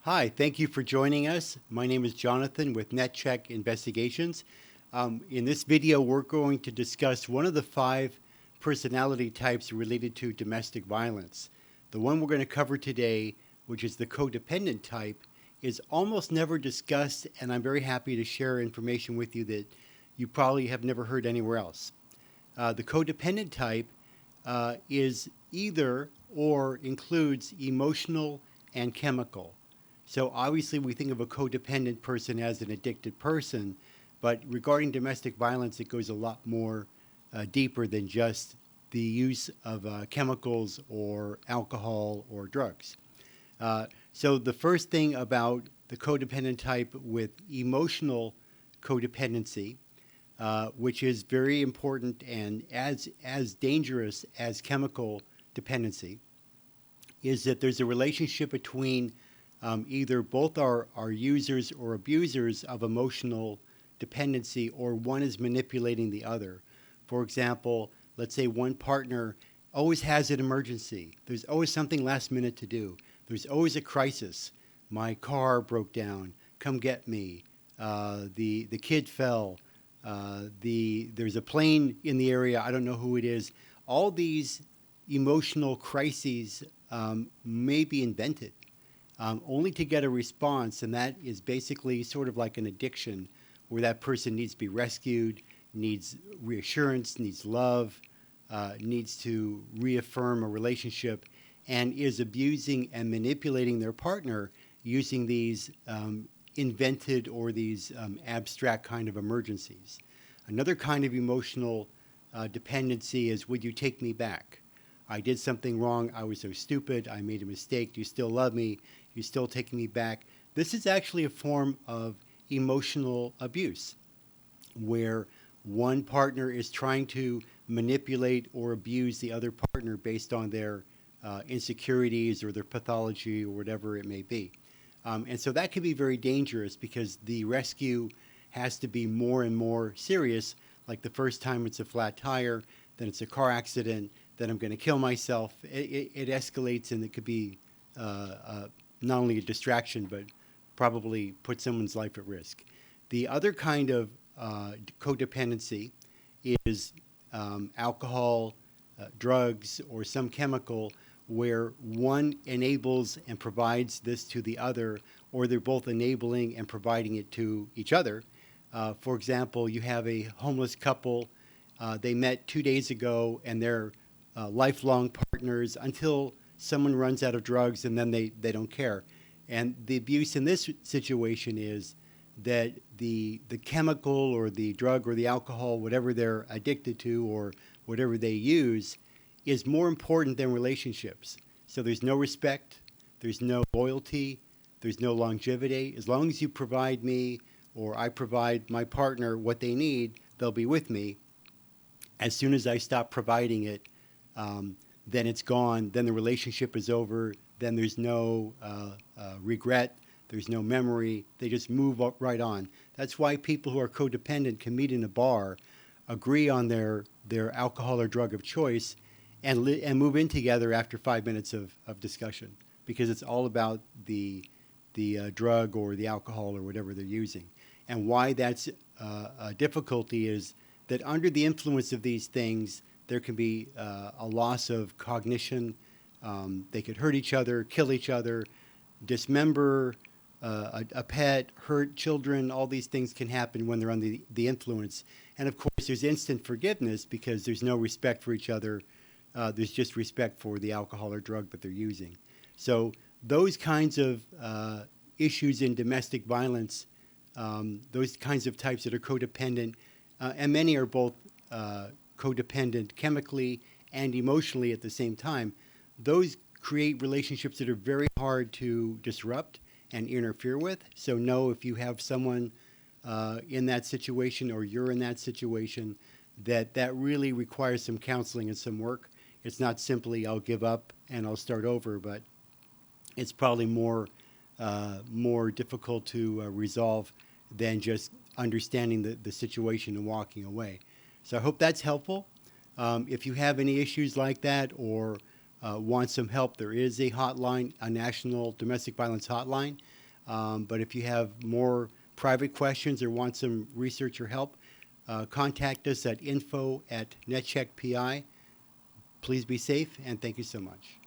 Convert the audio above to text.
Hi, thank you for joining us. My name is Jonathan with NetCheck Investigations. In this video, we're going to discuss one of the 5 personality types related to domestic violence. The one we're going to cover today, which is the codependent type, is almost never discussed, and I'm very happy to share information with you that you probably have never heard anywhere else. The codependent type is either or includes emotional and chemical. So obviously we think of a codependent person as an addicted person, but regarding domestic violence, it goes a lot more deeper than just the use of chemicals or alcohol or drugs. So the first thing about the codependent type with emotional codependency, which is very important and as dangerous as chemical dependency, is that there's a relationship between either both are users or abusers of emotional dependency, or one is manipulating the other. For example, let's say one partner always has an emergency. There's always something last minute to do. There's always a crisis. My car broke down. Come get me. The kid fell. There's a plane in the area. I don't know who it is. All these emotional crises may be invented only to get a response, and that is basically sort of like an addiction where that person needs to be rescued, needs reassurance, needs love, needs to reaffirm a relationship, and is abusing and manipulating their partner using these invented or these abstract kind of emergencies. Another kind of emotional dependency is, would you take me back? I did something wrong. I was so stupid. I made a mistake. Do you still love me? You're still taking me back. This is actually a form of emotional abuse where one partner is trying to manipulate or abuse the other partner based on their insecurities or their pathology or whatever it may be. And so that can be very dangerous because the rescue has to be more and more serious. Like the first time it's a flat tire, then it's a car accident, then I'm going to kill myself. It escalates, and it could be not only a distraction, but probably put someone's life at risk. The other kind of codependency is alcohol, drugs, or some chemical where one enables and provides this to the other, or they're both enabling and providing it to each other. For example, you have a homeless couple. They met 2 days ago, and they're lifelong partners until someone runs out of drugs, and then they don't care. And the abuse in this situation is that the chemical or the drug or the alcohol, whatever they're addicted to or whatever they use, is more important than relationships. So there's no respect, there's no loyalty, there's no longevity. As long as you provide me or I provide my partner what they need, they'll be with me. As soon as I stop providing it, then it's gone, then the relationship is over, then there's no regret, there's no memory, they just move right on. That's why people who are codependent can meet in a bar, agree on their alcohol or drug of choice, and move in together after 5 minutes of discussion, because it's all about the drug or the alcohol or whatever they're using. And why that's a difficulty is that under the influence of these things, there can be a loss of cognition. They could hurt each other, kill each other, dismember a pet, hurt children. All these things can happen when they're under the influence. And of course, there's instant forgiveness because there's no respect for each other. There's just respect for the alcohol or drug that they're using. So those kinds of issues in domestic violence, those kinds of types that are codependent, and many are both codependent chemically and emotionally at the same time, those create relationships that are very hard to disrupt and interfere with. So know if you have someone in that situation or you're in that situation, that really requires some counseling and some work. It's not simply I'll give up and I'll start over, but it's probably more difficult to resolve than just understanding the situation and walking away. So I hope that's helpful. If you have any issues like that or want some help, there is a hotline, a national domestic violence hotline. But if you have more private questions or want some research or help, contact us at info@netcheckpi. Please be safe, and thank you so much.